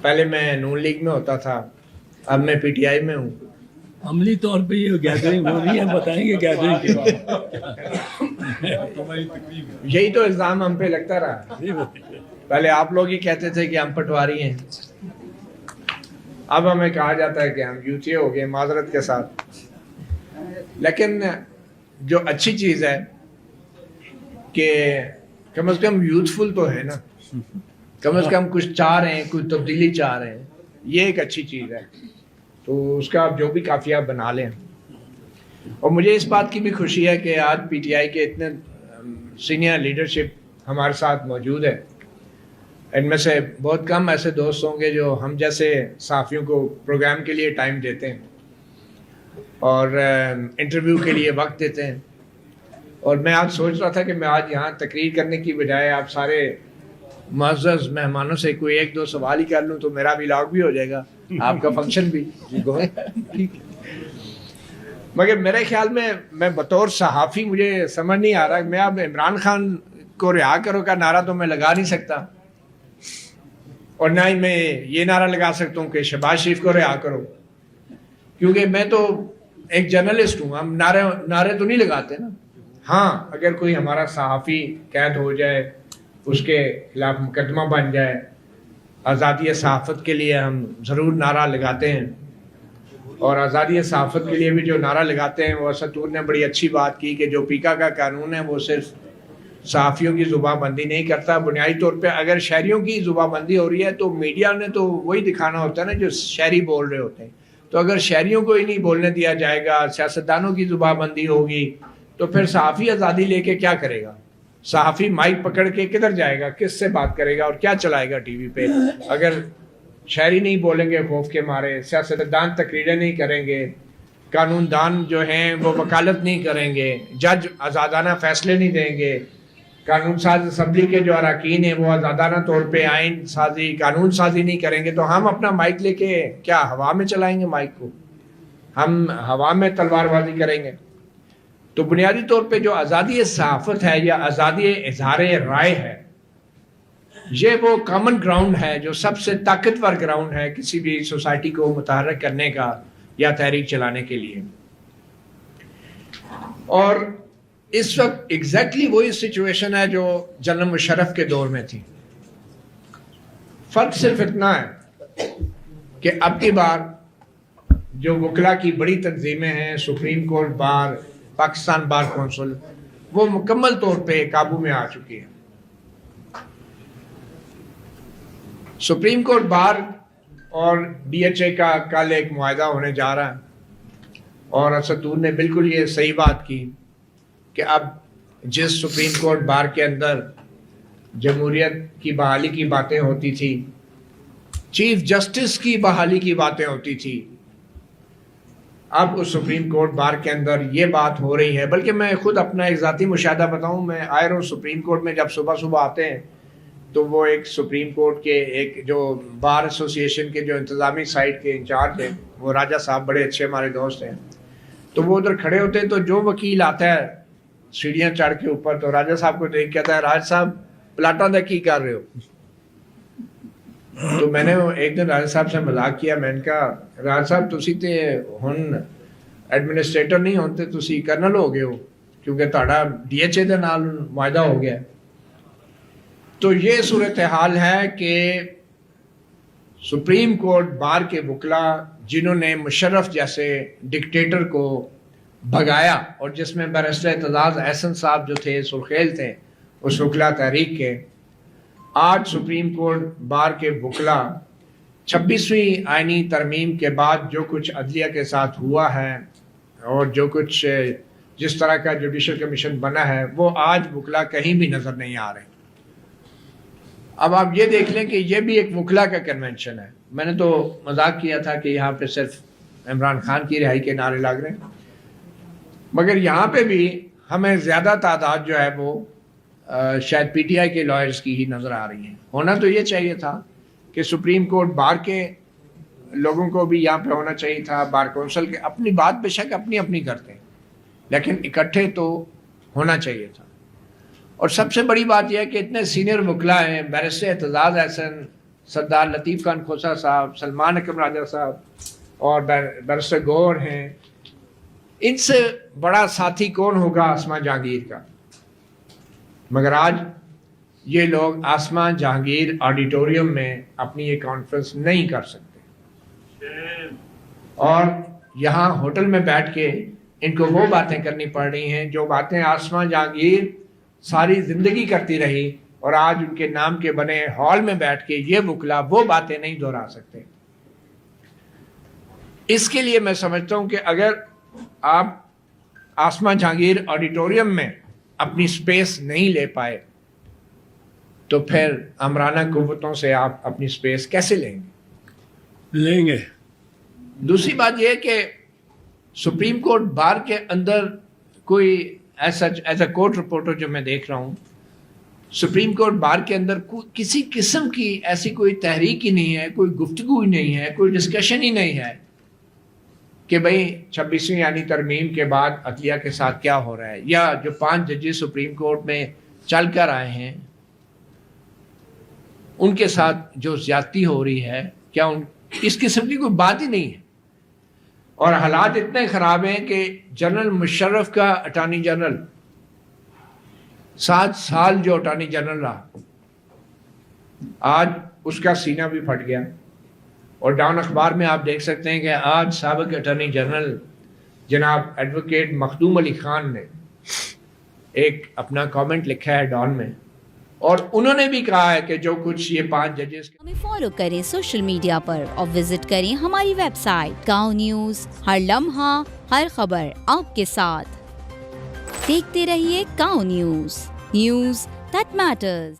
پہلے میں نون لیگ میں ہوتا تھا، اب میں پی ٹی آئی میں ہوں. عملی طور پہ یہ گیدرنگ ہو رہی ہے، بتائیں گے گیدرنگ کے بعد. یہی تو الزام ہم پہ لگتا رہا. پہلے آپ لوگ ہی کہتے تھے کہ ہم پٹواری ہیں، اب ہمیں کہا جاتا ہے کہ ہم یوتھے ہو گئے، معذرت کے ساتھ. لیکن جو اچھی چیز ہے کہ کم از کم یوتھفل تو ہے نا، کم از کم کچھ چاہ رہے ہیں، کچھ تبدیلی چاہ رہے ہیں، یہ ایک اچھی چیز ہے. تو اس کا آپ جو بھی کافیہ بنا لیں. اور مجھے اس بات کی بھی خوشی ہے کہ آج پی ٹی آئی کے اتنے سینئر لیڈرشپ ہمارے ساتھ موجود ہے. ان میں سے بہت کم ایسے دوست ہوں گے جو ہم جیسے صحافیوں کو پروگرام کے لیے ٹائم دیتے ہیں اور انٹرویو کے لیے وقت دیتے ہیں. اور میں آج سوچ رہا تھا کہ میں آج یہاں تقریر کرنے کی بجائے آپ سارے معزز مہمانوں سے کوئی ایک دو سوال ہی کر لوں تو میرا ولاگ بھی ہو جائے گا، آپ کا فنکشن بھی. مگر میرے خیال میں بطور صحافی مجھے سمجھ نہیں آ رہا کہ میں اب عمران خان کو رہا کرو کا نعرہ تو میں لگا نہیں سکتا، اور نہ ہی میں یہ نعرہ لگا سکتا ہوں کہ شہباز شریف کو رہا کرو، کیونکہ میں تو ایک جرنلسٹ ہوں. ہم نعرے تو نہیں لگاتے نا. ہاں اگر کوئی ہمارا صحافی قید ہو جائے، اس کے خلاف مقدمہ بن جائے، آزادی صحافت کے لیے ہم ضرور نعرہ لگاتے ہیں. اور آزادی صحافت کے لیے بھی جو نعرہ لگاتے ہیں وہ اسدور نے بڑی اچھی بات کی کہ جو پیکا کا قانون ہے وہ صرف صحافیوں کی زبان بندی نہیں کرتا. بنیادی طور پہ اگر شہریوں کی زبان بندی ہو رہی ہے تو میڈیا نے تو وہی دکھانا ہوتا ہے نا جو شہری بول رہے ہوتے ہیں. تو اگر شہریوں کو ہی نہیں بولنے دیا جائے گا، سیاستدانوں کی زبان بندی ہوگی، تو پھر صحافی آزادی لے کے کیا کرے گا؟ صحافی مائک پکڑ کے کدھر جائے گا، کس سے بات کرے گا اور کیا چلائے گا ٹی وی پہ؟ اگر شہری نہیں بولیں گے خوف کے مارے، سیاستدان تقریریں نہیں کریں گے، قانون دان جو ہیں وہ وکالت نہیں کریں گے، جج آزادانہ فیصلے نہیں دیں گے، قانون ساز اسمبلی کے جو اراکین ہیں وہ آزادانہ طور پہ آئین سازی قانون سازی نہیں کریں گے، تو ہم اپنا مائک لے کے کیا ہوا میں چلائیں گے؟ مائک کو ہم ہوا میں تلوار بازی کریں گے؟ تو بنیادی طور پہ جو آزادی صحافت ہے یا آزادی اظہار رائے ہے، یہ وہ کامن گراؤنڈ ہے جو سب سے طاقتور گراؤنڈ ہے کسی بھی سوسائٹی کو متحرک کرنے کا یا تحریک چلانے کے لیے. اور اس وقت ایگزیکٹلی وہی سچویشن ہے جو جنرل مشرف کے دور میں تھی. فرق صرف اتنا ہے کہ اب کی بار جو وکلا کی بڑی تنظیمیں ہیں، supreme court bar, Pakistan bar council, وہ مکمل طور پہ قابو میں آ چکی ہے. سپریم کورٹ بار اور ڈی ایچ اے کا کل ایک معاہدہ ہونے جا رہا ہے، اور اسدور نے بالکل یہ صحیح بات کی کہ اب جس سپریم کورٹ بار کے اندر جمہوریت کی بحالی کی باتیں ہوتی تھی، چیف جسٹس کی بحالی کی باتیں ہوتی تھی، اب اس سپریم کورٹ بار کے اندر یہ بات ہو رہی ہے. بلکہ میں خود اپنا ایک ذاتی مشاہدہ بتاؤں، میں آئے روز سپریم کورٹ میں جب صبح صبح آتے ہیں تو وہ ایک سپریم کورٹ کے ایک جو بار ایسوسی ایشن کے جو انتظامی سائٹ کے انچارج ہیں، وہ راجہ صاحب بڑے اچھے ہمارے دوست ہیں، تو وہ ادھر کھڑے ہوتے ہیں. تو جو وکیل آتا ہے سیڑھیاں چڑھ کے اوپر تو راجہ صاحب کو دیکھ کہتا ہے، راج صاحب پلاٹاں دا کی کر رہے ہو؟ تو میں نے ایک دن راجہ صاحب سے مذاق کیا، میں نے کہا راج صاحب تسی تے ہن ایڈمنسٹریٹر نہیں ہوتے، تسی کرنل ہو گئے ہو، کیونکہ تہاڈا ڈی ایچ اے دے نال معاہدہ ہو گیا. تو یہ صورتحال ہے کہ سپریم کورٹ بار کے وکلا جنہوں نے مشرف جیسے ڈکٹیٹر کو بھگایا، اور جس میں بیرسٹر اعتزاز احسن صاحب جو تھے، سرخیل تھے اس وکلا تحریک کے، آج سپریم کورٹ بار کے وکلا 26ویں آئینی ترمیم کے بعد جو کچھ عدلیہ کے ساتھ ہوا ہے اور جو کچھ جس طرح کا جوڈیشل کمیشن بنا ہے، وہ آج وکلا کہیں بھی نظر نہیں آ رہے. اب آپ یہ دیکھ لیں کہ یہ بھی ایک وکلا کا کنونشن ہے. میں نے تو مذاق کیا تھا کہ یہاں پہ صرف عمران خان کی رہائی کے نعرے لگ رہے ہیں، مگر یہاں پہ بھی ہمیں زیادہ تعداد جو ہے وہ شاید پی ٹی آئی کے لائرز کی ہی نظر آ رہی ہیں. ہونا تو یہ چاہیے تھا کہ سپریم کورٹ بار کے لوگوں کو بھی یہاں پہ ہونا چاہیے تھا، بار کونسل کے اپنی بات بے شک اپنی اپنی کرتے ہیں، لیکن اکٹھے تو ہونا چاہیے تھا. اور سب سے بڑی بات یہ ہے کہ اتنے سینئر وکلا ہیں، بیرسٹر اعتزاز احسن، سردار لطیف خان کھوسا صاحب، سلمان اکرم راجہ صاحب اور بیرسٹر گور ہیں، ان سے بڑا ساتھی کون ہوگا آسمہ جہانگیر کا؟ مگر آج یہ لوگ آسمہ جہانگیر آڈیٹوریم میں اپنی یہ کانفرنس نہیں کر سکتے، اور یہاں ہوٹل میں بیٹھ کے ان کو وہ باتیں کرنی پڑ رہی ہیں جو باتیں آسمہ جہانگیر ساری زندگی کرتی رہی، اور آج ان کے نام کے بنے ہال میں بیٹھ کے یہ وکلا وہ باتیں نہیں دہرا سکتے۔ اس کے لیے میں سمجھتا ہوں کہ اگر آپ آسمہ جہانگیر آڈیٹوریم میں اپنی سپیس نہیں لے پائے تو پھر امرانہ قوتوں سے آپ اپنی سپیس کیسے لیں گے؟ لیں گے۔ دوسری بات یہ کہ سپریم کورٹ بار کے اندر کوئی ایز اے کورٹ رپورٹر جو میں دیکھ رہا ہوں، سپریم کورٹ بار کے اندر کسی قسم کی ایسی کوئی تحریک ہی نہیں ہے، کوئی گفتگو ہی نہیں ہے، کوئی ڈسکشن ہی نہیں ہے کہ بھئی 26ویں یعنی ترمیم کے بعد عدلیہ کے ساتھ کیا ہو رہا ہے، یا جو 5 ججز سپریم کورٹ میں چل کر آئے ہیں ان کے ساتھ جو زیادتی ہو رہی ہے، کیا اس قسم کی کوئی بات ہی نہیں ہے۔ اور حالات اتنے خراب ہیں کہ جنرل مشرف کا اٹارنی جنرل 7 سال جو اٹارنی جنرل رہا، آج اس کا سینہ بھی پھٹ گیا۔ اور ڈاؤن اخبار میں آپ دیکھ سکتے ہیں کہ آج سابق اٹارنی جنرل جناب ایڈوکیٹ مخدوم علی خان نے ایک اپنا کامنٹ لکھا ہے ڈان میں، اور انہوں نے بھی کہا ہے کہ جو کچھ یہ 5 ججز ہمیں فالو کریں سوشل میڈیا پر اور وزٹ کریں ہماری ویب سائٹ گاؤں نیوز، ہر لمحہ ہر خبر آپ کے ساتھ۔ دیکھتے رہیے گاؤں نیوز، نیوز دیٹ میٹرز۔